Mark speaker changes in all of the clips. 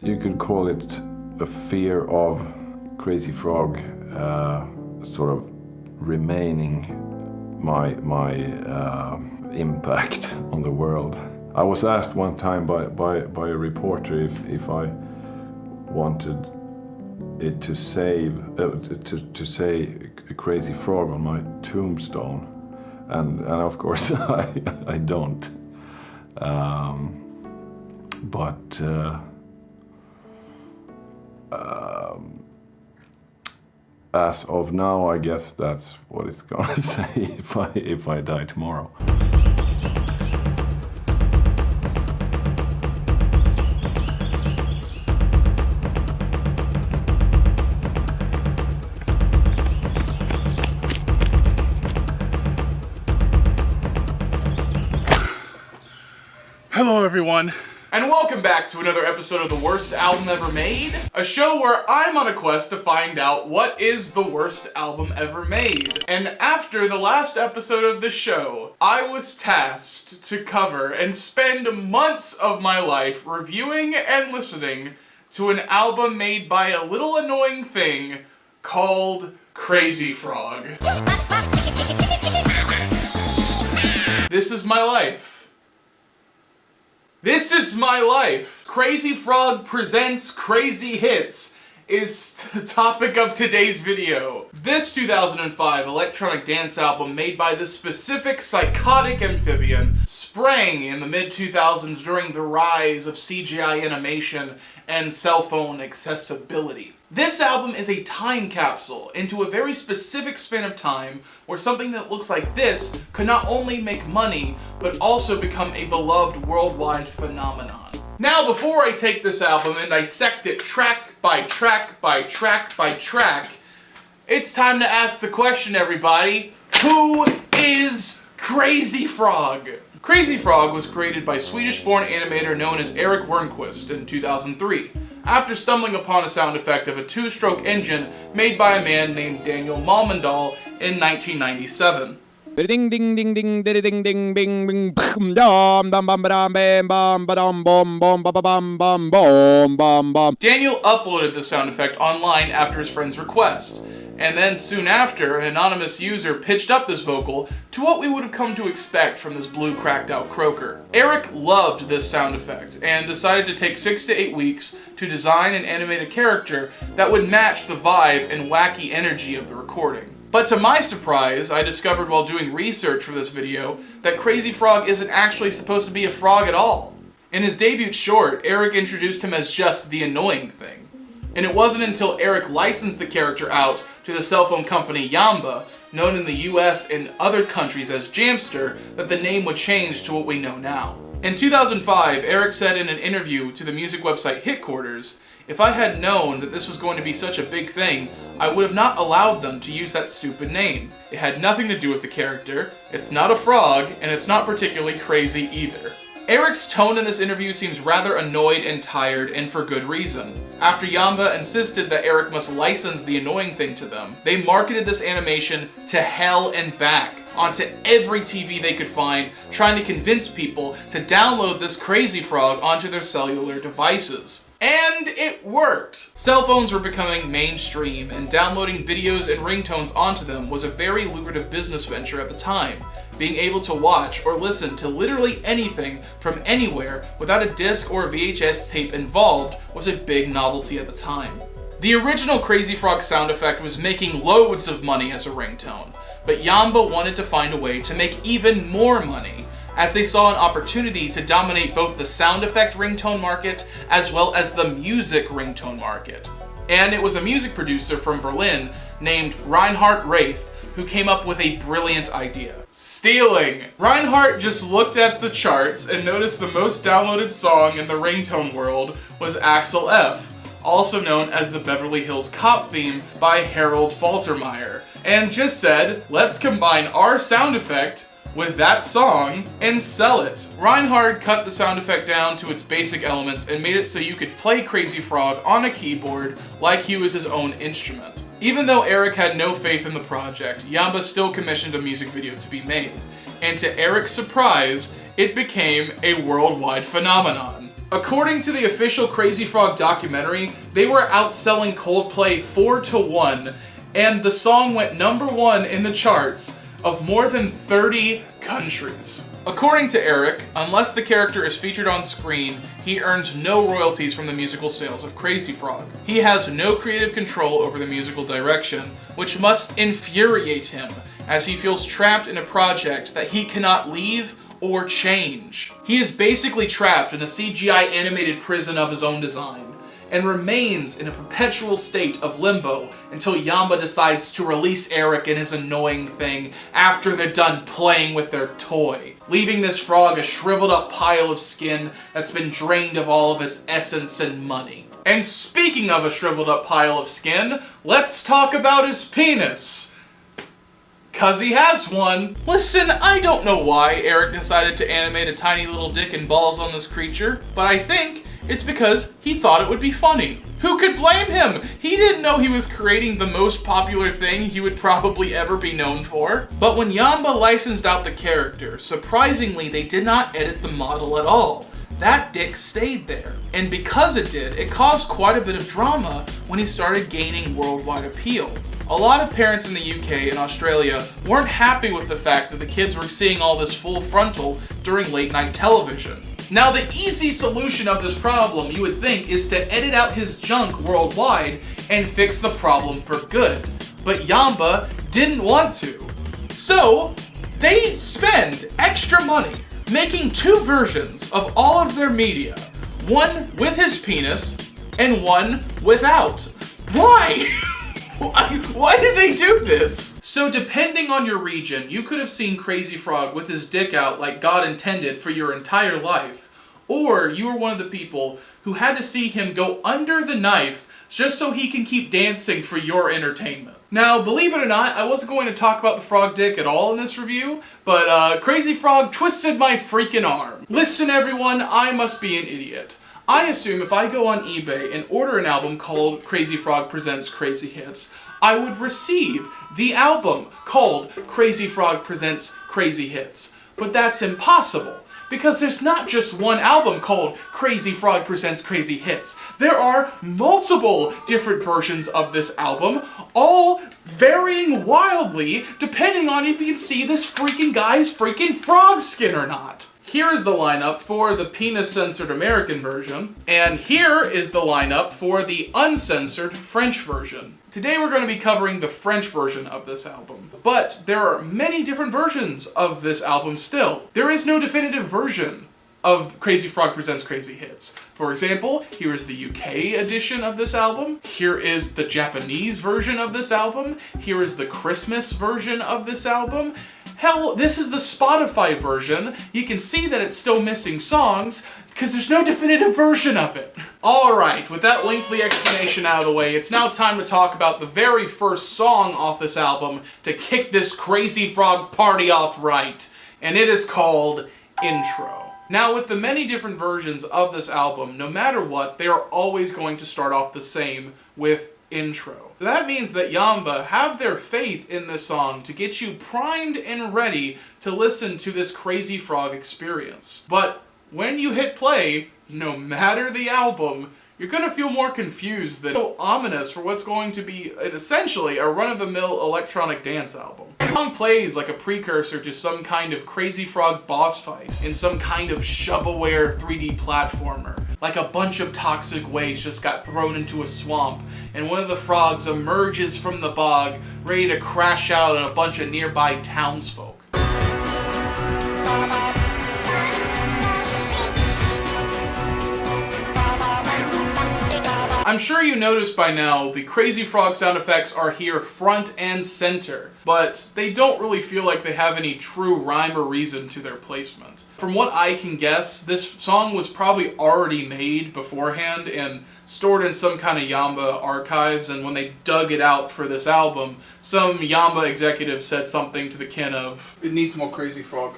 Speaker 1: you could call it a fear of Crazy Frog sort of remaining my impact on the world. I was asked one time by a reporter if I wanted it to say a Crazy Frog on my tombstone, and of course I don't. As of now, I guess that's what it's gonna say if I die tomorrow.
Speaker 2: Hello everyone, and welcome back to another episode of The Worst Album Ever Made, a show where I'm on a quest to find out what is the worst album ever made. And after the last episode of the show, I was tasked to cover and spend months of my life reviewing and listening to an album made by a little annoying thing called Crazy Frog. This is my life. This is my life. Crazy Frog presents Crazy Hits is the topic of today's video. This 2005 electronic dance album made by this specific psychotic amphibian sprang in the mid-2000s during the rise of CGI animation and cell phone accessibility. This album is a time capsule into a very specific span of time where something that looks like this could not only make money, but also become a beloved worldwide phenomenon. Now, before I take this album and dissect it track by track by track by track, it's time to ask the question, everybody. Who is Crazy Frog? Crazy Frog was created by Swedish-born animator known as Erik Wernquist in 2003, after stumbling upon a sound effect of a two-stroke engine made by a man named Daniel Malmendahl in 1997.
Speaker 3: Ding ding ding ding ding ding ding bing bing bum
Speaker 2: Daniel uploaded the sound effect online after his friend's request, and then soon after, an anonymous user pitched up this vocal to what we would have come to expect from this blue cracked out croaker. Erik loved this sound effect and decided to take 6 to 8 weeks to design and animate a character that would match the vibe and wacky energy of the recording. But to my surprise, I discovered while doing research for this video that Crazy Frog isn't actually supposed to be a frog at all. In his debut short, Erik introduced him as just the annoying thing. And it wasn't until Erik licensed the character out to the cell phone company Yamba, known in the US and other countries as Jamster, that the name would change to what we know now. In 2005, Erik said in an interview to the music website Hitquarters, "If I had known that this was going to be such a big thing, I would have not allowed them to use that stupid name. It had nothing to do with the character, it's not a frog, and it's not particularly crazy either." Erik's tone in this interview seems rather annoyed and tired, and for good reason. After Yamba insisted that Erik must license the annoying thing to them, they marketed this animation to hell and back, onto every TV they could find, trying to convince people to download this Crazy Frog onto their cellular devices. And it worked! Cell phones were becoming mainstream, and downloading videos and ringtones onto them was a very lucrative business venture at the time. Being able to watch or listen to literally anything from anywhere without a disc or a VHS tape involved was a big novelty at the time. The original Crazy Frog sound effect was making loads of money as a ringtone, but Yamba wanted to find a way to make even more money, as they saw an opportunity to dominate both the sound effect ringtone market as well as the music ringtone market. And it was a music producer from Berlin named Reinhard Raith who came up with a brilliant idea. Stealing! Reinhardt just looked at the charts and noticed the most downloaded song in the ringtone world was Axel F, also known as the Beverly Hills Cop theme by Harold Faltermeyer, and just said, let's combine our sound effect with that song and sell it. Reinhard cut the sound effect down to its basic elements and made it so you could play Crazy Frog on a keyboard like he was his own instrument. Even though Erik had no faith in the project, Yamba still commissioned a music video to be made, and to Erik's surprise, it became a worldwide phenomenon. According to the official Crazy Frog documentary, they were outselling Coldplay 4-1, and the song went #1 in the charts of more than 30 countries. According to Eric, unless the character is featured on screen, he earns no royalties from the musical sales of Crazy Frog. He has no creative control over the musical direction, which must infuriate him, as he feels trapped in a project that he cannot leave or change. He is basically trapped in a CGI animated prison of his own design, and remains in a perpetual state of limbo until Yamba decides to release Eric and his annoying thing after they're done playing with their toy, leaving this frog a shriveled up pile of skin that's been drained of all of its essence and money. And speaking of a shriveled up pile of skin, let's talk about his penis. 'Cause he has one. Listen, I don't know why Eric decided to animate a tiny little dick and balls on this creature, but I think it's because he thought it would be funny. Who could blame him? He didn't know he was creating the most popular thing he would probably ever be known for. But when Yamba licensed out the character, surprisingly they did not edit the model at all. That dick stayed there. And because it did, it caused quite a bit of drama when he started gaining worldwide appeal. A lot of parents in the UK and Australia weren't happy with the fact that the kids were seeing all this full frontal during late night television. Now, the easy solution of this problem, you would think, is to edit out his junk worldwide and fix the problem for good. But Yamba didn't want to. So, they spend extra money making 2 versions of all of their media. One with his penis, and one without. Why? Why did they do this? So depending on your region, you could have seen Crazy Frog with his dick out like God intended for your entire life. Or you were one of the people who had to see him go under the knife just so he can keep dancing for your entertainment. Now, believe it or not, I wasn't going to talk about the frog dick at all in this review, but Crazy Frog twisted my freaking arm. Listen everyone, I must be an idiot. I assume if I go on eBay and order an album called Crazy Frog Presents Crazy Hits, I would receive the album called Crazy Frog Presents Crazy Hits. But that's impossible, because there's not just one album called Crazy Frog Presents Crazy Hits. There are multiple different versions of this album, all varying wildly depending on if you can see this freaking guy's freaking frog skin or not. Here is the lineup for the penis-censored American version, and here is the lineup for the uncensored French version. Today we're going to be covering the French version of this album, but there are many different versions of this album still. There is no definitive version of Crazy Frog Presents Crazy Hits. For example, here is the UK edition of this album, here is the Japanese version of this album, here is the Christmas version of this album. Hell, this is the Spotify version. You can see that it's still missing songs because there's no definitive version of it. Alright, with that lengthy explanation out of the way, it's now time to talk about the very first song off this album to kick this Crazy Frog party off right, and it is called Intro. Now, with the many different versions of this album, no matter what, they are always going to start off the same with intro. That means that Yamba have their faith in this song to get you primed and ready to listen to this Crazy Frog experience. But when you hit play, no matter the album, you're gonna feel more confused than so ominous for what's going to be essentially a run-of-the-mill electronic dance album. The song plays like a precursor to some kind of Crazy Frog boss fight in some kind of shovelware 3D platformer. Like a bunch of toxic waste just got thrown into a swamp, and one of the frogs emerges from the bog, ready to crash out on a bunch of nearby townsfolk. I'm sure you noticed by now the Crazy Frog sound effects are here front and center, but they don't really feel like they have any true rhyme or reason to their placement. From what I can guess, this song was probably already made beforehand and stored in some kind of Yamba archives, and when they dug it out for this album, some Yamba executive said something to the kin of, "It needs more Crazy Frog."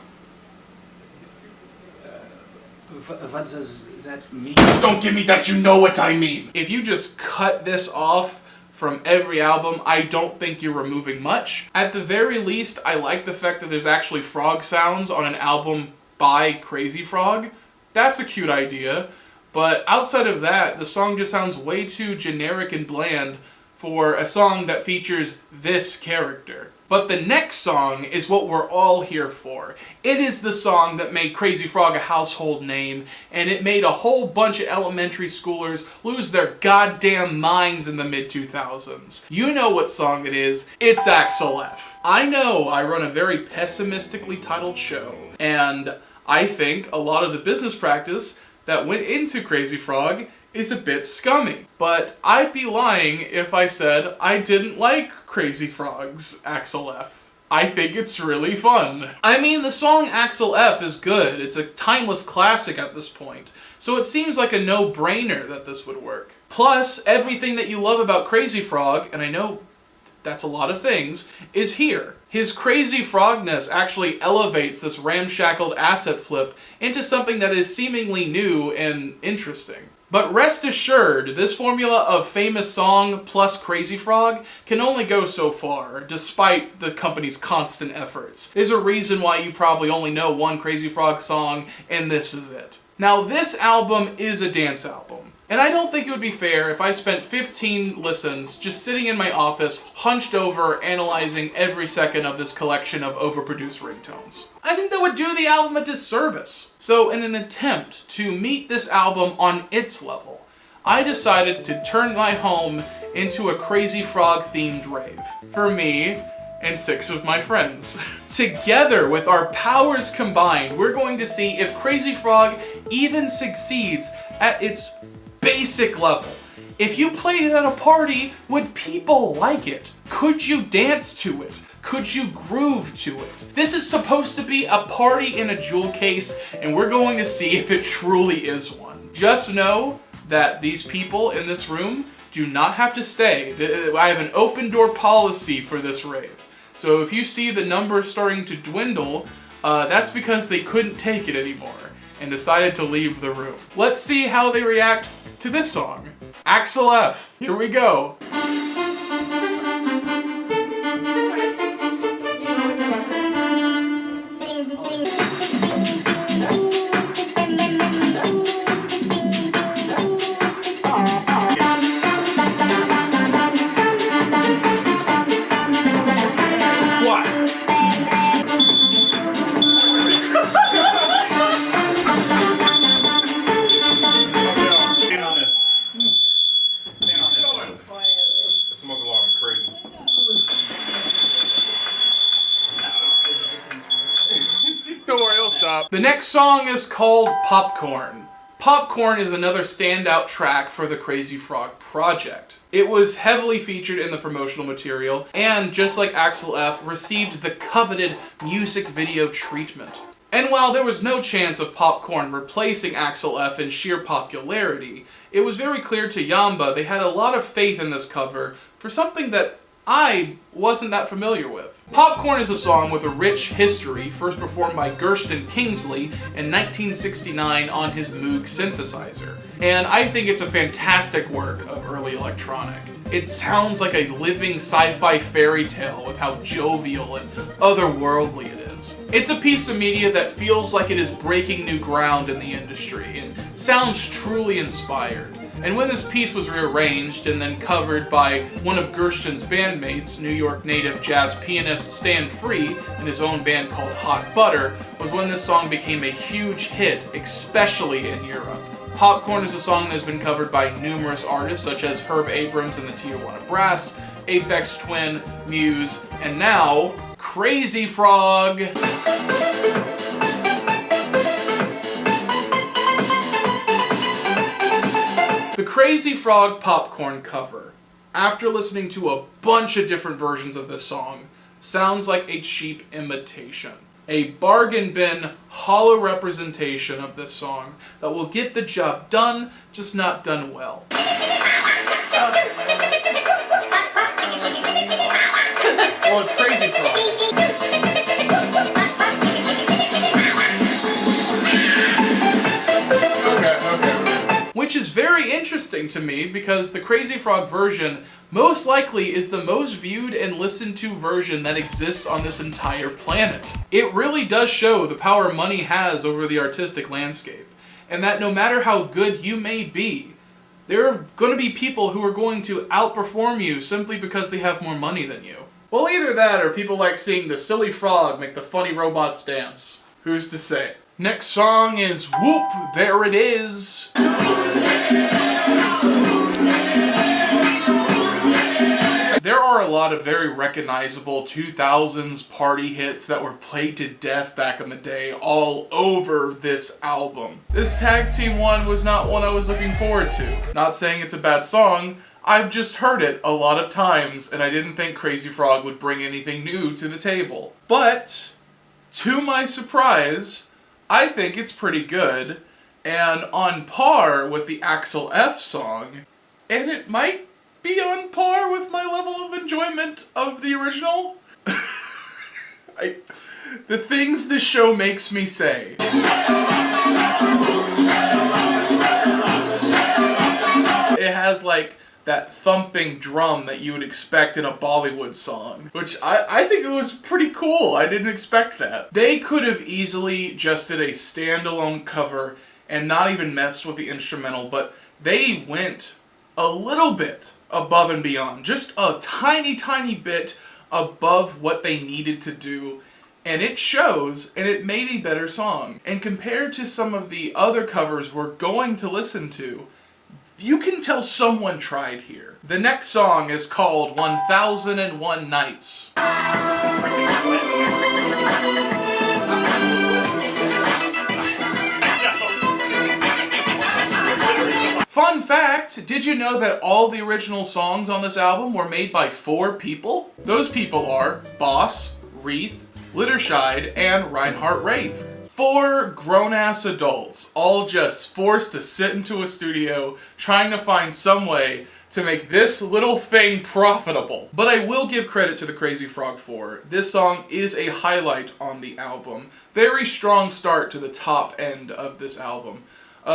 Speaker 4: What does that mean?
Speaker 2: Don't give me that, you know what I mean! If you just cut this off from every album, I don't think you're removing much. At the very least, I like the fact that there's actually frog sounds on an album by Crazy Frog. That's a cute idea. But outside of that, the song just sounds way too generic and bland for a song that features this character. But the next song is what we're all here for. It is the song that made Crazy Frog a household name, and it made a whole bunch of elementary schoolers lose their goddamn minds in the mid-2000s. You know what song it is. It's Axel F. I know I run a very pessimistically titled show, and I think a lot of the business practice that went into Crazy Frog is a bit scummy. But I'd be lying if I said I didn't like Crazy Frog's Axel F. I think it's really fun. I mean, the song Axel F is good. It's a timeless classic at this point. So it seems like a no-brainer that this would work. Plus, everything that you love about Crazy Frog, and I know that's a lot of things, is here. His crazy frogness actually elevates this ramshackled asset flip into something that is seemingly new and interesting. But rest assured, this formula of famous song plus Crazy Frog can only go so far, despite the company's constant efforts. There's a reason why you probably only know one Crazy Frog song, and this is it. Now, this album is a dance album. And I don't think it would be fair if I spent 15 listens just sitting in my office, hunched over, analyzing every second of this collection of overproduced ringtones. I think that would do the album a disservice. So in an attempt to meet this album on its level, I decided to turn my home into a Crazy Frog themed rave. For me, and 6 of my friends. Together, with our powers combined, we're going to see if Crazy Frog even succeeds at its basic level. If you played it at a party, would people like it? Could you dance to it? Could you groove to it? This is supposed to be a party in a jewel case, and we're going to see if it truly is one. Just know that these people in this room do not have to stay. I have an open door policy for this rave. So if you see the numbers starting to dwindle, that's because they couldn't take it anymore and decided to leave the room. Let's see how they react to this song. Axel F, here we go. The next song is called Popcorn. Popcorn is another standout track for the Crazy Frog project. It was heavily featured in the promotional material, and just like Axel F, received the coveted music video treatment. And while there was no chance of Popcorn replacing Axel F in sheer popularity, it was very clear to Yamba they had a lot of faith in this cover for something that I wasn't that familiar with. Popcorn is a song with a rich history, first performed by Gershton Kingsley in 1969 on his Moog synthesizer. And I think it's a fantastic work of early electronic. It sounds like a living sci-fi fairy tale with how jovial and otherworldly it is. It's a piece of media that feels like it is breaking new ground in the industry and sounds truly inspired. And when this piece was rearranged and then covered by one of Gershton's bandmates, New York native jazz pianist Stan Free, in his own band called Hot Butter, was when this song became a huge hit, especially in Europe. Popcorn is a song that has been covered by numerous artists such as Herb Abrams and the Tijuana Brass, Aphex Twin, Muse, and now, Crazy Frog! The Crazy Frog Popcorn cover, after listening to a bunch of different versions of this song, sounds like a cheap imitation. A bargain bin, hollow representation of this song that will get the job done, just not done well. Well, it's Crazy Frog. Which is very interesting to me because the Crazy Frog version most likely is the most viewed and listened to version that exists on this entire planet. It really does show the power money has over the artistic landscape. and that no matter how good you may be, there are going to be people who are going to outperform you simply because they have more money than you. Well, either that or people like seeing the silly frog make the funny robots dance. Who's to say? Next song is Whoop, There It Is. There are a lot of very recognizable 2000s party hits that were played to death back in the day all over this album. This tag team one was not one I was looking forward to. Not saying it's a bad song, I've just heard it a lot of times and I didn't think Crazy Frog would bring anything new to the table. But, to my surprise, I think it's pretty good and on par with the Axel F song, and it might be on par with my level of enjoyment of the original. The things this show makes me say. It has like that thumping drum that you would expect in a Bollywood song, which I think it was pretty cool. I didn't expect that. They could have easily just did a standalone cover and not even messed with the instrumental, but they went a little bit above and beyond, just a tiny, tiny bit above what they needed to do, and it shows, and it made a better song. And compared to some of the other covers we're going to listen to, you can tell someone tried here. The next song is called 1001 Nights. Fun fact, did you know that all the original songs on this album were made by 4 people? Those people are Boss, Reith, Litterscheid, and Reinhard Wraith. 4 grown-ass adults, all just forced to sit into a studio trying to find some way to make this little thing profitable. But I will give credit to the Crazy Frog 4. This song is a highlight on the album. Very strong start to the top end of this album.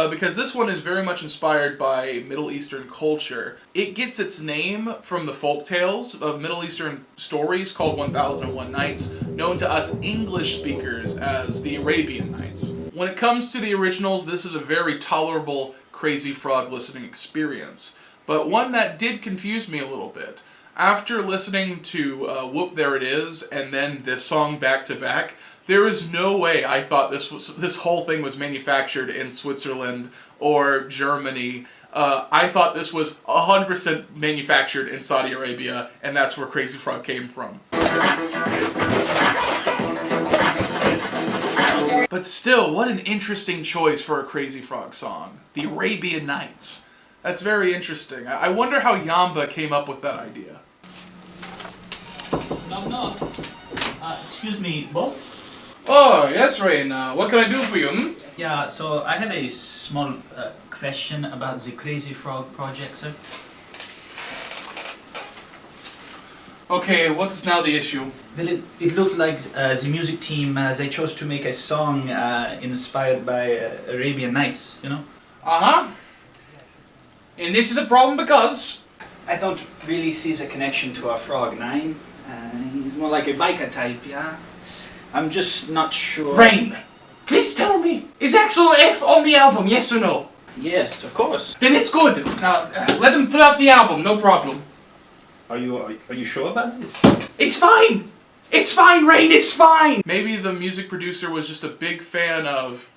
Speaker 2: Because this one is very much inspired by Middle Eastern culture. It gets its name from the folktales of Middle Eastern stories called 1001 Nights, known to us English speakers as the Arabian Nights. When it comes to the originals, this is a very tolerable Crazy Frog listening experience, but one that did confuse me a little bit. After listening to Whoop, There It Is, and then this song back to back, there is no way I thought this whole thing was manufactured in Switzerland or Germany. I thought this was 100% manufactured in Saudi Arabia, and that's where Crazy Frog came from. But still, what an interesting choice for a Crazy Frog song. The Arabian Nights. That's very interesting. I wonder how Yamba came up with that idea.
Speaker 5: Knock knock. Excuse me, boss?
Speaker 2: Oh, yes, Rain. What can I do for you?
Speaker 5: Yeah, so I have a small question about the Crazy Frog project, sir.
Speaker 2: Okay, what's now the issue?
Speaker 5: Well, it looked like the music team, they chose to make a song inspired by Arabian Nights, you know?
Speaker 2: Uh-huh. And this is a problem because...
Speaker 4: I don't really see the connection to a frog 9. He's more like a biker type, yeah? I'm just not sure.
Speaker 2: Rain, please tell me, is Axel F on the album, yes or no?
Speaker 4: Yes, of course.
Speaker 2: Then it's good. Now, let him put out the album, no problem.
Speaker 5: Are you sure about this?
Speaker 2: It's fine! It's fine, Rain, it's fine! Maybe the music producer was just a big fan of...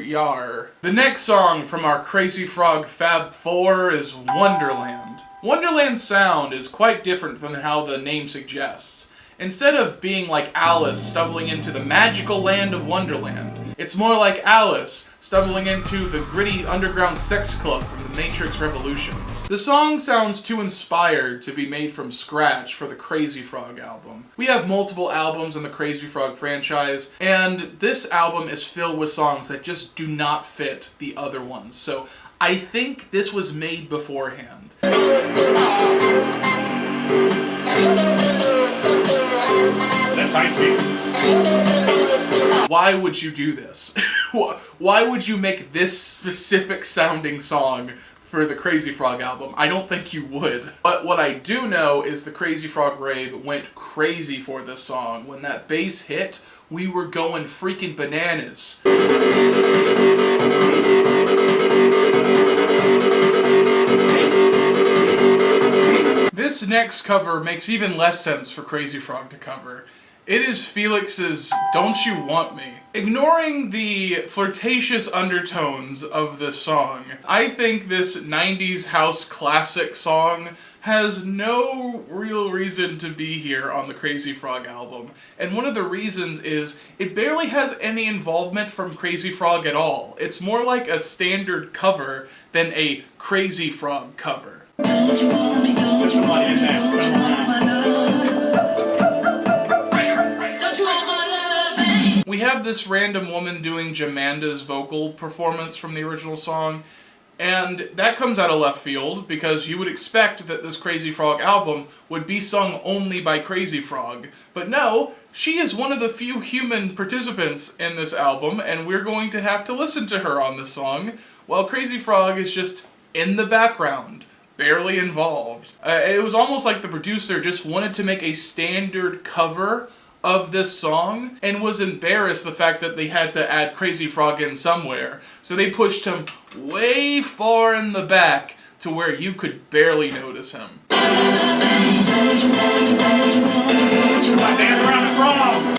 Speaker 2: Yar. The next song from our Crazy Frog Fab 4 is Wonderland. Wonderland's sound is quite different than how the name suggests. Instead of being like Alice stumbling into the magical land of Wonderland, it's more like Alice stumbling into the gritty underground sex club from the Matrix Revolutions. The song sounds too inspired to be made from scratch for the Crazy Frog album. We have multiple albums in the Crazy Frog franchise, and this album is filled with songs that just do not fit the other ones. So I think this was made beforehand. Why would you do this? Why would you make this specific sounding song for the Crazy Frog album? I don't think you would. But what I do know is the Crazy Frog Rave went crazy for this song. When that bass hit, we were going freaking bananas. This next cover makes even less sense for Crazy Frog to cover. It is Felix's Don't You Want Me. Ignoring the flirtatious undertones of this song, I think this 90s house classic song has no real reason to be here on the Crazy Frog album. And one of the reasons is it barely has any involvement from Crazy Frog at all. It's more like a standard cover than a Crazy Frog cover. We have this random woman doing Jamanda's vocal performance from the original song, and that comes out of left field because you would expect that this Crazy Frog album would be sung only by Crazy Frog. But no, she is one of the few human participants in this album, and we're going to have to listen to her on this song, while Crazy Frog is just in the background, barely involved. It was almost like the producer just wanted to make a standard cover of this song and was embarrassed the fact that they had to add Crazy Frog in somewhere. So they pushed him way far in the back to where you could barely notice him.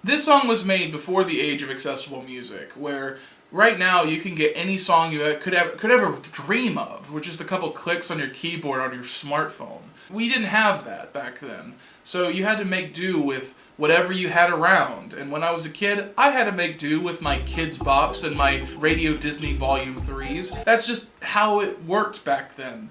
Speaker 2: This song was made before the age of accessible music, where right now you can get any song you could ever dream of, with just a couple clicks on your keyboard on your smartphone. We didn't have that back then, so you had to make do with whatever you had around. And when I was a kid, I had to make do with my Kids Bops and my Radio Disney Volume 3s. That's just how it worked back then.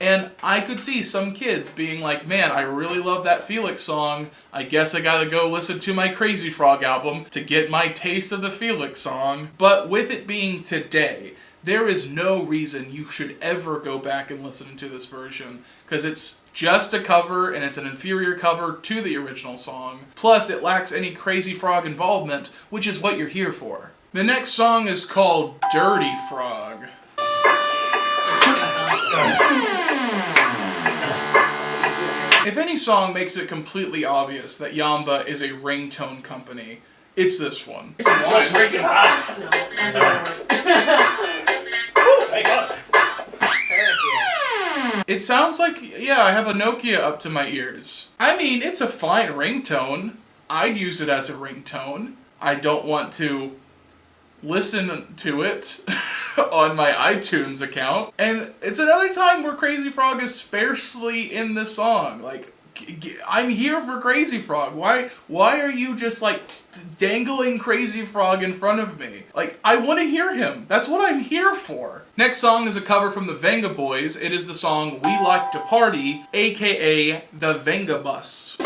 Speaker 2: And I could see some kids being like, man, I really love that Felix song. I guess I gotta go listen to my Crazy Frog album to get my taste of the Felix song. But with it being today, there is no reason you should ever go back and listen to this version, because it's just a cover, and it's an inferior cover to the original song. Plus, it lacks any Crazy Frog involvement, which is what you're here for. The next song is called Dirty Frog. If any song makes it completely obvious that Yamba is a ringtone company, it's this one. It sounds like, yeah, I have a Nokia up to my ears. I mean, it's a fine ringtone. I'd use it as a ringtone. I don't want to listen to it on my iTunes account. And it's another time where Crazy Frog is sparsely in the song. Like, I'm here for Crazy Frog. Why are you just like dangling Crazy Frog in front of me? Like, I want to hear him. That's what I'm here for. Next song is a cover from the Vengaboys. It is the song We Like to Party, aka the Venabus.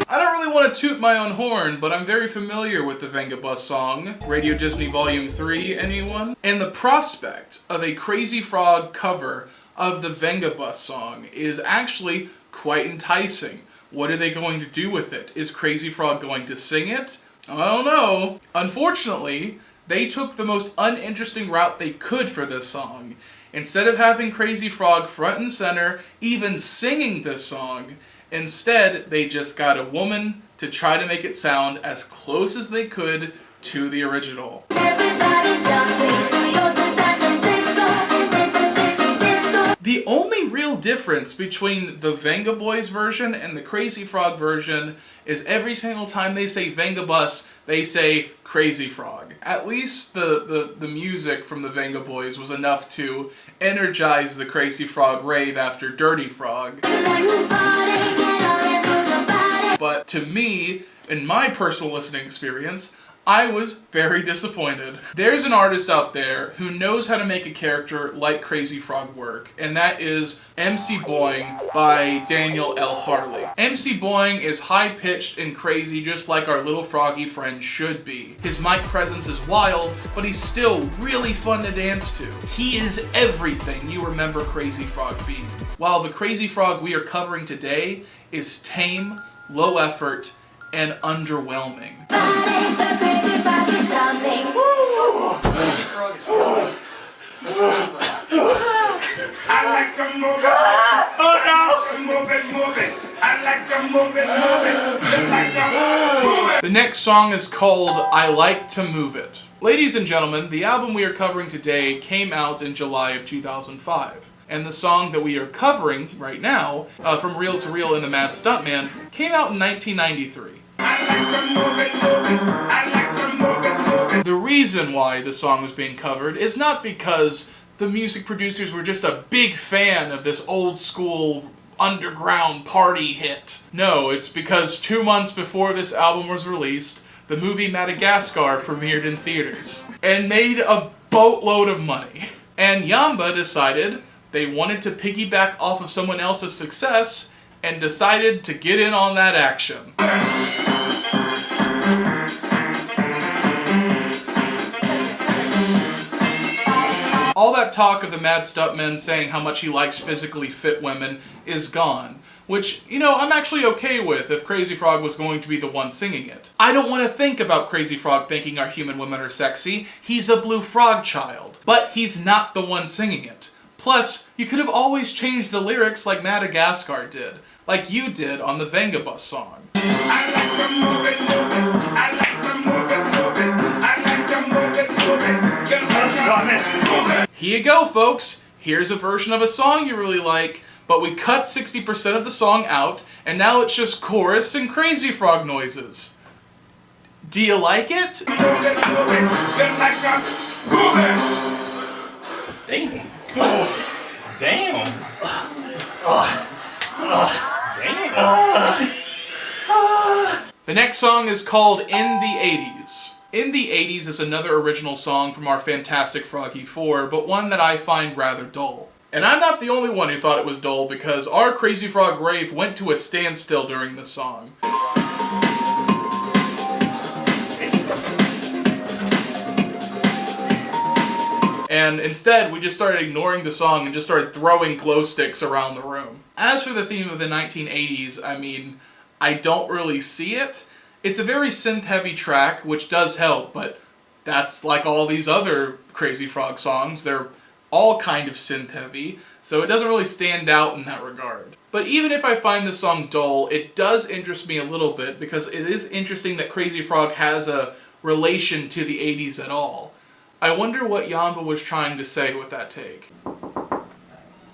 Speaker 2: I don't really want to toot my own horn, but I'm very familiar with the Venabus song. Radio Disney Volume 3, anyone? And the prospect of a Crazy Frog cover of the Venabus song is actually quite enticing. What are they going to do with it? Is Crazy Frog going to sing it? I don't know. Unfortunately, they took the most uninteresting route they could for this song. Instead of having Crazy Frog front and center, even singing this song, instead they just got a woman to try to make it sound as close as they could to the original. The only real difference between the Vengaboys version and the Crazy Frog version is every single time they say Venabus, they say Crazy Frog. At least the music from the Vengaboys was enough to energize the Crazy Frog rave after Dirty Frog. But to me, in my personal listening experience, I was very disappointed. There's an artist out there who knows how to make a character like Crazy Frog work, and that is MC Boing by Daniel L. Harley. MC Boing is high-pitched and crazy just like our little froggy friend should be. His mic presence is wild, but he's still really fun to dance to. He is everything you remember Crazy Frog being. While the Crazy Frog we are covering today is tame, low effort, and underwhelming.
Speaker 4: Crazy Frog is coming.
Speaker 6: I like to move it. Oh no! Move it. I like to move it. Just like the
Speaker 2: The next song is called I Like to Move It. Ladies and gentlemen, the album we are covering today came out in July of 2005. And the song that we are covering right now, from Reel to Reel and the Mad Stuntman, came out in 1993. The reason why the song was being covered is not because the music producers were just a big fan of this old school underground party hit. No, it's because 2 months before this album was released, the movie Madagascar premiered in theaters and made a boatload of money. And Yamba decided they wanted to piggyback off of someone else's success and decided to get in on that action. All that talk of the Mad Stuntman saying how much he likes physically fit women is gone. Which, you know, I'm actually okay with if Crazy Frog was going to be the one singing it. I don't want to think about Crazy Frog thinking our human women are sexy. He's a blue frog child. But he's not the one singing it. Plus, you could have always changed the lyrics like Madagascar did. Like you did on the Venabus song. Here you go, folks. Here's a version of a song you really like, but we cut 60% of the song out, and now it's just chorus and Crazy Frog noises. Do you like it?
Speaker 6: Damn. Damn. Damn.
Speaker 2: The next song is called In the 80s. In the 80s is another original song from our Fantastic Froggy 4, but one that I find rather dull. And I'm not the only one who thought it was dull, because our Crazy Frog rave went to a standstill during this song. And instead, we just started ignoring the song and just started throwing glow sticks around the room. As for the theme of the 1980s, I mean, I don't really see it. It's a very synth-heavy track, which does help, but that's like all these other Crazy Frog songs. They're all kind of synth-heavy, so it doesn't really stand out in that regard. But even if I find the song dull, it does interest me a little bit, because it is interesting that Crazy Frog has a relation to the 80s at all. I wonder what Yamba was trying to say with that take.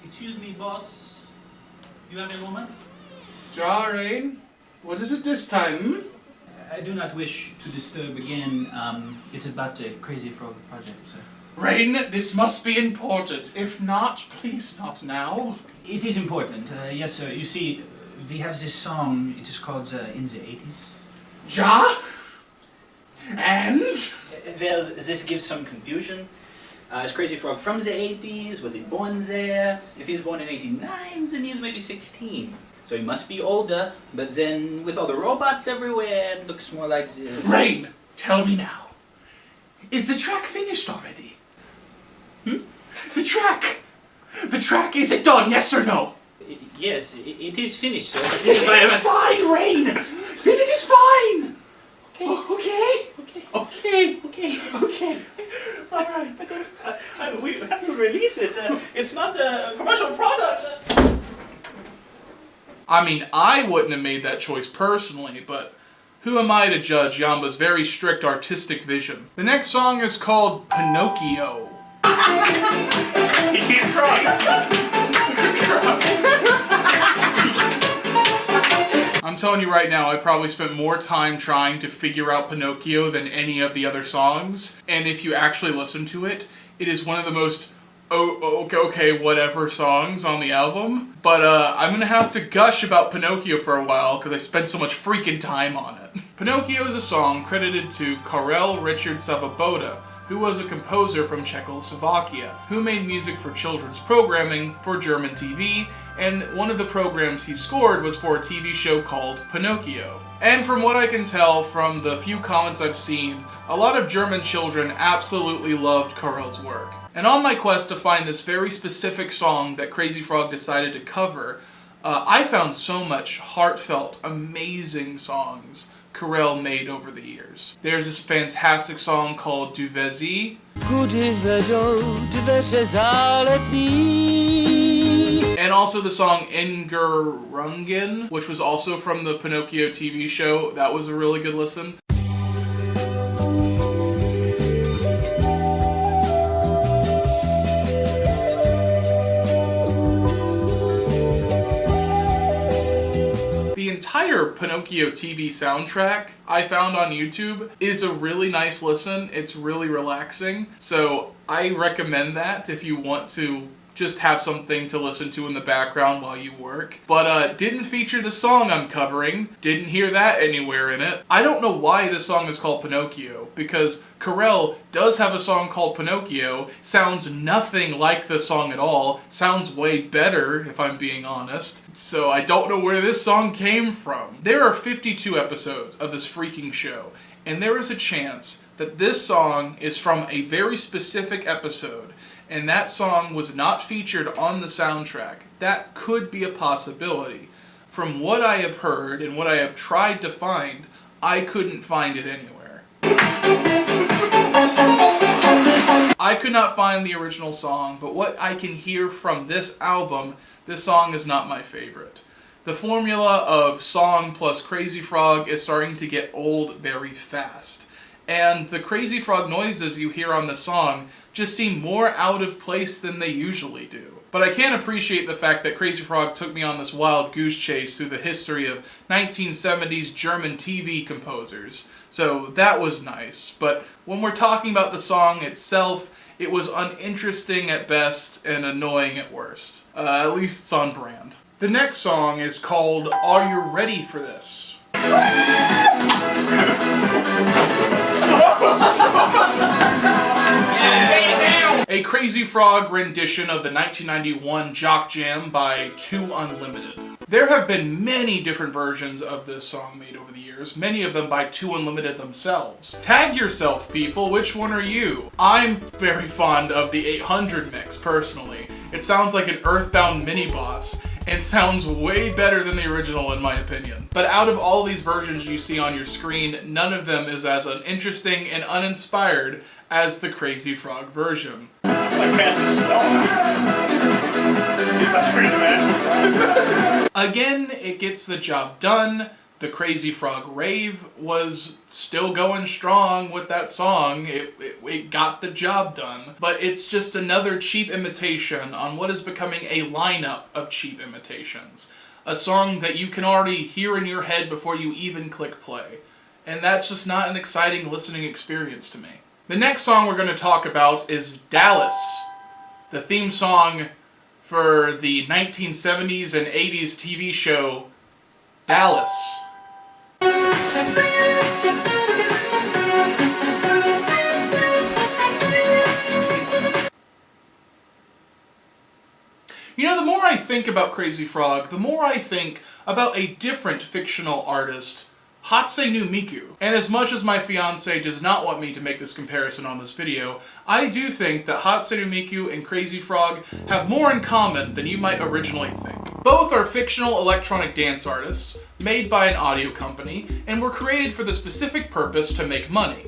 Speaker 5: Excuse me, boss. You have a moment?
Speaker 2: Jarain, what is it this time?
Speaker 5: I do not wish to disturb again. It's about the Crazy Frog project, sir.
Speaker 2: Rain, this must be important. If not, please not now.
Speaker 5: It is important, yes, sir. You see, we have this song. It is called In the 80s.
Speaker 2: Ja? And?
Speaker 4: Well, this gives some confusion. Is Crazy Frog from the 80s? Was he born there? If he's born in 89, then he's maybe 16. So he must be older, but then with all the robots everywhere, it looks more like the...
Speaker 2: Rain, tell me now. Is the track finished already? The track! The track, is it done, yes or no?
Speaker 4: Yes, it is finished, sir.
Speaker 2: It is fine, Rain! Then it is fine! Okay. Okay.
Speaker 5: Alright, but we have to release it. It's not a commercial product.
Speaker 2: I mean, I wouldn't have made that choice personally, but who am I to judge Yamba's very strict artistic vision? The next song is called Pinocchio.
Speaker 6: He can't try.
Speaker 2: I'm telling you right now, I probably spent more time trying to figure out Pinocchio than any of the other songs. And if you actually listen to it, it is one of the most okay, whatever songs on the album. But I'm gonna have to gush about Pinocchio for a while because I spent so much freaking time on it. Pinocchio is a song credited to Karel Richard Savaboda, who was a composer from Czechoslovakia, who made music for children's programming for German TV, and one of the programs he scored was for a TV show called Pinocchio. And from what I can tell from the few comments I've seen, a lot of German children absolutely loved Karel's work. And on my quest to find this very specific song that Crazy Frog decided to cover, I found so much heartfelt, amazing songs Karel made over the years. There's this fantastic song called Du Vezzi. And also the song Ingerungen, which was also from the Pinocchio TV show. That was a really good listen. Pinocchio TV soundtrack I found on YouTube is a really nice listen. It's really relaxing. So I recommend that if you want to just have something to listen to in the background while you work. But didn't feature the song I'm covering. Didn't hear that anywhere in it. I don't know why this song is called Pinocchio, because Carell does have a song called Pinocchio. Sounds nothing like the song at all. Sounds way better, if I'm being honest. So I don't know where this song came from. There are 52 episodes of this freaking show, and there is a chance that this song is from a very specific episode, and that song was not featured on the soundtrack. That could be a possibility. From what I have heard and what I have tried to find, I couldn't find it anywhere. I could not find the original song, but what I can hear from this album, this song is not my favorite. The formula of song plus Crazy Frog is starting to get old very fast. And the Crazy Frog noises you hear on the song just seem more out of place than they usually do. But I can appreciate the fact that Crazy Frog took me on this wild goose chase through the history of 1970s German TV composers. So that was nice. But when we're talking about the song itself, it was uninteresting at best and annoying at worst. At least it's on brand. The next song is called Are You Ready for This? A Crazy Frog rendition of the 1991 Jock Jam by Two Unlimited. There have been many different versions of this song made over the years, many of them by Two Unlimited themselves. Tag yourself, people, which one are you? I'm very fond of the 800 mix, personally. It sounds like an Earthbound mini-boss, and sounds way better than the original in my opinion. But out of all these versions you see on your screen, none of them is as uninteresting and uninspired as the Crazy Frog version.
Speaker 6: Like cast a spell. That's pretty imagine.
Speaker 2: Again, it gets the job done. The Crazy Frog rave was still going strong with that song. It got the job done. But it's just another cheap imitation on what is becoming a lineup of cheap imitations. A song that you can already hear in your head before you even click play. And that's just not an exciting listening experience to me. The next song we're going to talk about is Dallas, the theme song for the 1970s and 80s TV show Dallas. You know, the more I think about Crazy Frog, the more I think about a different fictional artist, Hatsune Miku. And as much as my fiance does not want me to make this comparison on this video, I do think that Hatsune Miku and Crazy Frog have more in common than you might originally think. Both are fictional electronic dance artists, made by an audio company, and were created for the specific purpose to make money.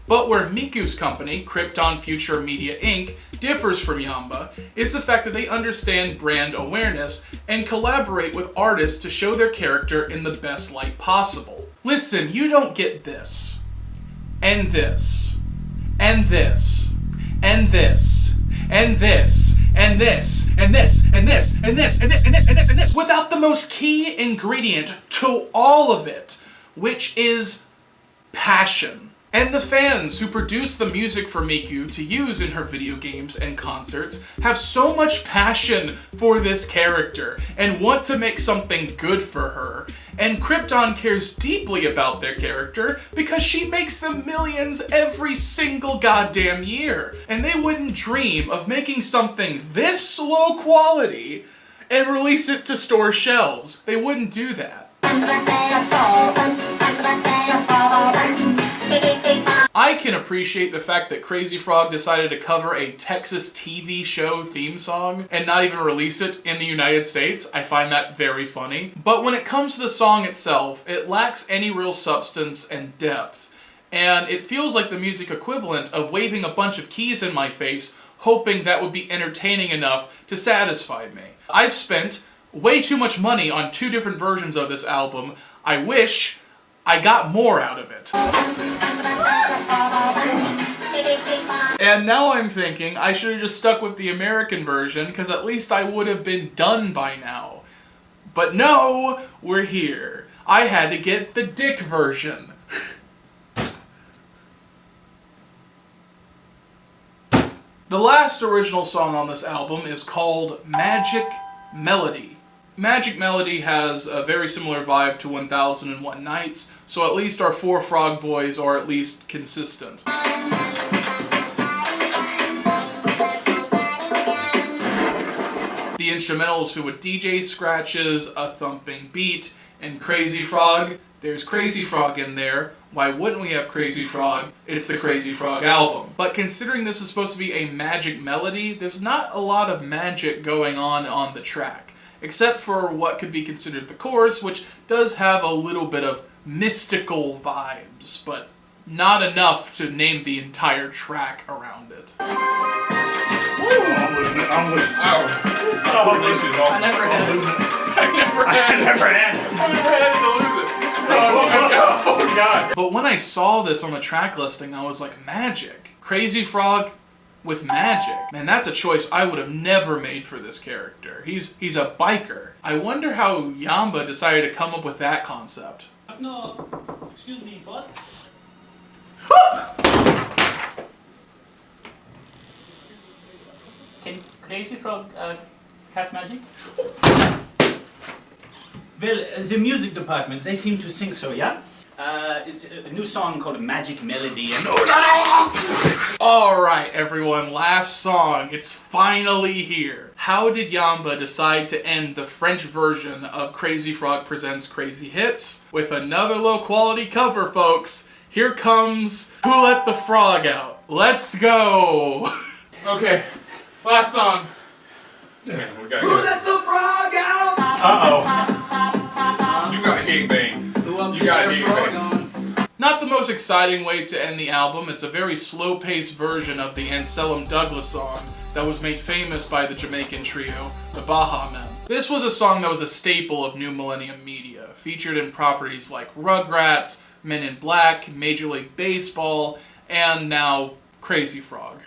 Speaker 2: But where Miku's company, Krypton Future Media Inc., differs from Yamba is the fact that they understand brand awareness and collaborate with artists to show their character in the best light possible. Listen, you don't get this, and this, and this, and this, and this, and this, and this, and this, and this, and this, and this, and this, and this, without the most key ingredient to all of it, which is passion. And the fans who produce the music for Miku to use in her video games and concerts have so much passion for this character and want to make something good for her. And Krypton cares deeply about their character because she makes them millions every single goddamn year. And they wouldn't dream of making something this low quality and release it to store shelves. They wouldn't do that. I can appreciate the fact that Crazy Frog decided to cover a Texas TV show theme song and not even release it in the United States. I find that very funny. But when it comes to the song itself, it lacks any real substance and depth. And it feels like the music equivalent of waving a bunch of keys in my face, hoping that would be entertaining enough to satisfy me. I spent way too much money on two different versions of this album. I wish I got more out of it. And now I'm thinking I should have just stuck with the American version, because at least I would have been done by now. But no, we're here. I had to get the dick version. The last original song on this album is called Magic Melody. Magic Melody has a very similar vibe to 1001 Nights, so at least our 4 Frog Boys are at least consistent. The instrumental is filled with DJ scratches, a thumping beat, and Crazy Frog. There's Crazy Frog in there. Why wouldn't we have Crazy Frog? It's the Crazy Frog album. But considering this is supposed to be a magic melody, there's not a lot of magic going on the track. Except for what could be considered the chorus, which does have a little bit of mystical vibes, but not enough to name the entire track around it.
Speaker 6: I'm losing it. I'm losing it.
Speaker 4: I never had it.
Speaker 2: I never had to lose it. Oh god. But when I saw this on the track listing, I was like, magic. Crazy Frog with magic. Man, that's a choice I would have never made for this character. He's a biker. I wonder how Yamba decided to come up with that concept.
Speaker 4: No, excuse me, boss. Can Crazy Frog cast magic?
Speaker 5: Well, the music department, they seem to think so, yeah?
Speaker 4: It's a new song called Magic Melody. And
Speaker 2: Alright everyone, last song. It's finally here. How did Yamba decide to end the French version of Crazy Frog Presents Crazy Hits? With another low quality cover, folks. Here comes Who Let the Frog Out. Let's go! Okay, last song.
Speaker 7: We got
Speaker 5: Who let the frog out?
Speaker 6: Uh-oh.
Speaker 7: You got hate bang. You got hate bang.
Speaker 2: Not the most exciting way to end the album. It's a very slow-paced version of the Anselm Douglas song that was made famous by the Jamaican trio, the Baha Men. This was a song that was a staple of New Millennium media, featured in properties like Rugrats, Men in Black, Major League Baseball, and now Crazy Frog.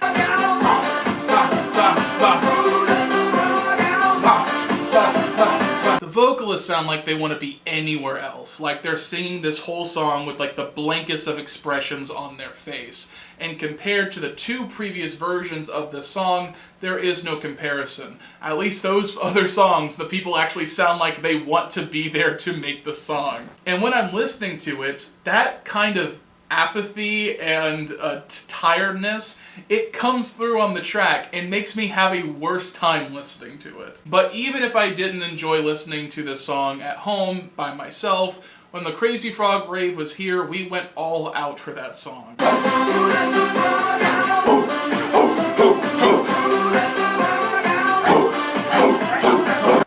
Speaker 2: The vocalists sound like they want to be anywhere else, like they're singing this whole song with like the blankest of expressions on their face. And compared to the 2 previous versions of the song, there is no comparison. At least those other songs, the people actually sound like they want to be there to make the song. And when I'm listening to it, that kind of apathy and tiredness, it comes through on the track and makes me have a worse time listening to it. But even if I didn't enjoy listening to this song at home by myself, when the Crazy Frog rave was here, we went all out for that song.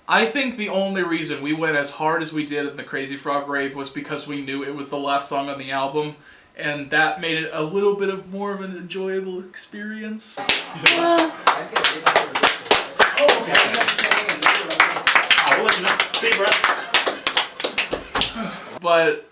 Speaker 2: I think the only reason we went as hard as we did at the Crazy Frog rave was because we knew it was the last song on the album, and that made it a little bit of more of an enjoyable experience. But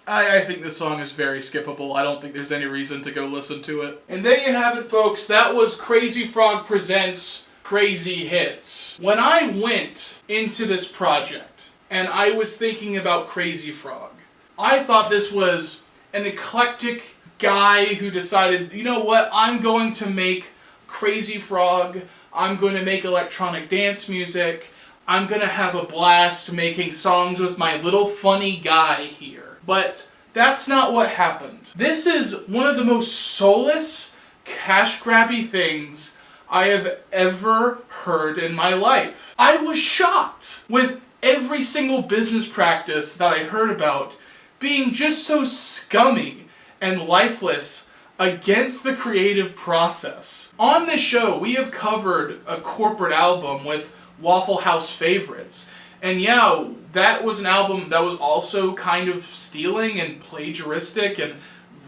Speaker 2: I think this song is very skippable. I don't think there's any reason to go listen to it. And there you have it, folks. That was Crazy Frog Presents Crazy Hits. When I went into this project and I was thinking about Crazy Frog, I thought this was an eclectic guy who decided, you know what, I'm going to make Crazy Frog, I'm going to make electronic dance music, I'm going to have a blast making songs with my little funny guy here. But that's not what happened. This is one of the most soulless, cash-grabby things I have ever heard in my life. I was shocked with every single business practice that I heard about being just so scummy and lifeless against the creative process. On this show, we have covered a corporate album with Waffle House favorites. And yeah, that was an album that was also kind of stealing and plagiaristic and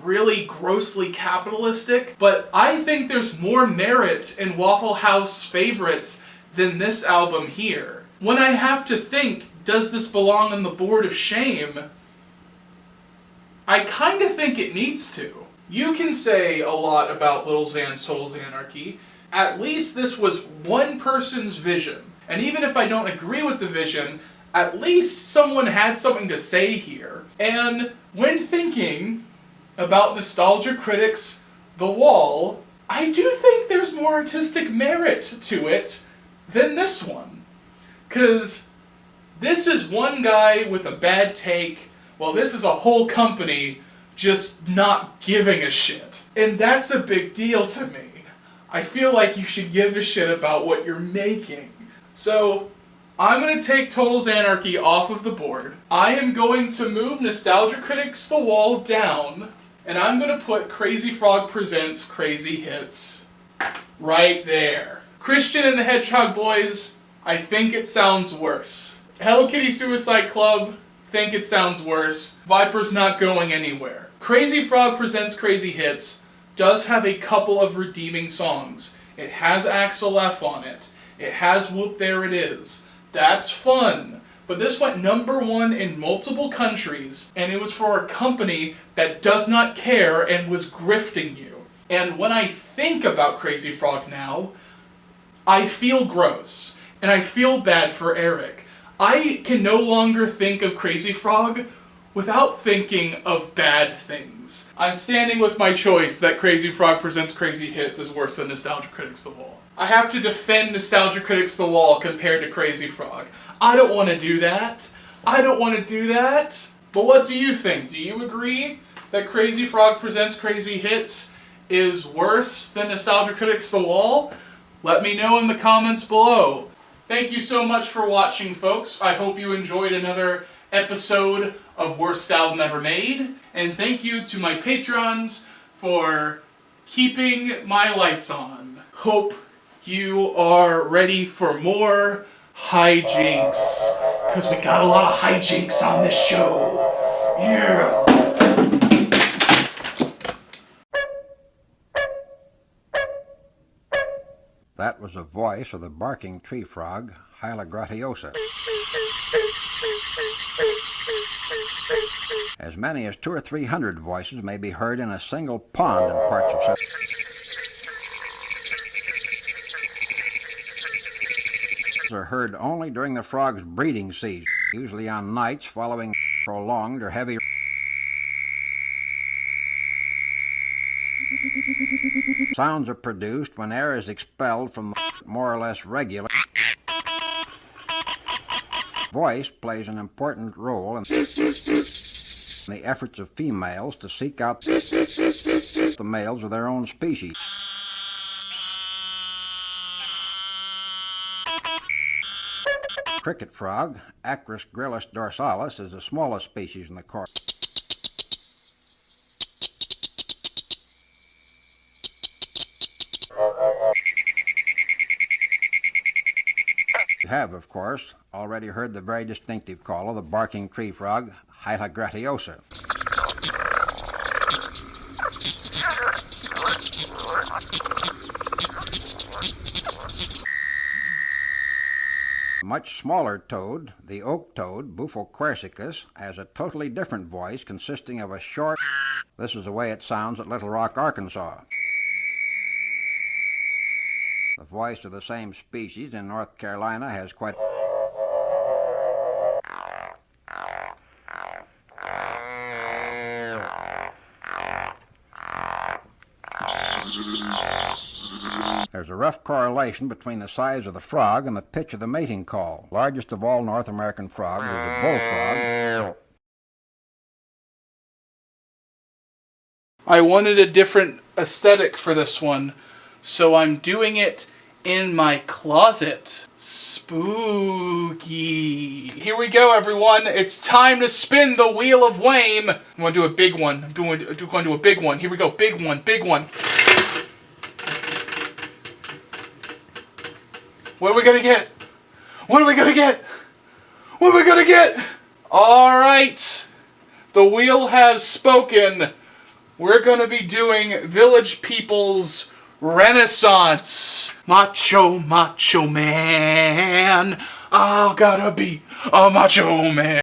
Speaker 2: really grossly capitalistic, but I think there's more merit in Waffle House favorites than this album here. When I have to think, does this belong on the board of shame? I kind of think it needs to. You can say a lot about Little Xan's Total Xanarchy. At least this was one person's vision. And even if I don't agree with the vision, at least someone had something to say here. And when thinking about Nostalgia Critics' The Wall, I do think there's more artistic merit to it than this one. Because this is one guy with a bad take, while this is a whole company just not giving a shit. And that's a big deal to me. I feel like you should give a shit about what you're making. So, I'm going to take Total's Anarchy off of the board. I am going to move Nostalgia Critics' The Wall down, and I'm going to put Crazy Frog Presents Crazy Hits right there. Christian and the Hedgehog Boys, I think it sounds worse. Hello Kitty Suicide Club, think it sounds worse. Viper's not going anywhere. Crazy Frog Presents Crazy Hits does have a couple of redeeming songs. It has Axel F on it. It has Whoop There It Is. That's fun. But this went #1 in multiple countries, and it was for a company that does not care and was grifting you. And when I think about Crazy Frog now, I feel gross, and I feel bad for Eric. I can no longer think of Crazy Frog without thinking of bad things. I'm standing with my choice that Crazy Frog Presents Crazy Hits is worse than Nostalgia Critics The Wall. I have to defend Nostalgia Critics The Wall compared to Crazy Frog. I don't want to do that. I don't want to do that. But what do you think? Do you agree that Crazy Frog Presents Crazy Hits is worse than Nostalgia Critics The Wall? Let me know in the comments below. Thank you so much for watching, folks. I hope you enjoyed another episode of Worst Album Ever Made. And thank you to my patrons for keeping my lights on. Hope you are ready for more hijinks, because we got a lot of hijinks on this show. Yeah.
Speaker 8: That was the voice of the barking tree frog, Hyla gratiosa. As many as 200 or 300 voices may be heard in a single pond in parts of South. Are heard only during the frog's breeding season, usually on nights following prolonged or heavy. Sounds are produced when air is expelled from the more or less regular. Voice plays an important role in the efforts of females to seek out the males of their own species. Cricket frog, Acris gryllus dorsalis, is the smallest species in the chorus. You have, of course, already heard the very distinctive call of the barking tree frog, Hyla gratiosa. A much smaller toad, the oak toad, Bufo quercicus, has a totally different voice consisting of a short. This is the way it sounds at Little Rock, Arkansas. The voice of the same species in North Carolina has quite. There's a rough correlation between the size of the frog and the pitch of the mating call. Largest of all North American frogs is the bullfrog.
Speaker 2: I wanted a different aesthetic for this one, so I'm doing it in my closet. Spooky. Here we go, everyone. It's time to spin the Wheel of Wayne. I'm going to do a big one. I'm going to do a big one. Here we go. Big one. Big one. What are we going to get? What are we going to get? What are we going to get? All right. The wheel has spoken. We're going to be doing Village People's Renaissance. Macho, macho man. I gotta be a macho man.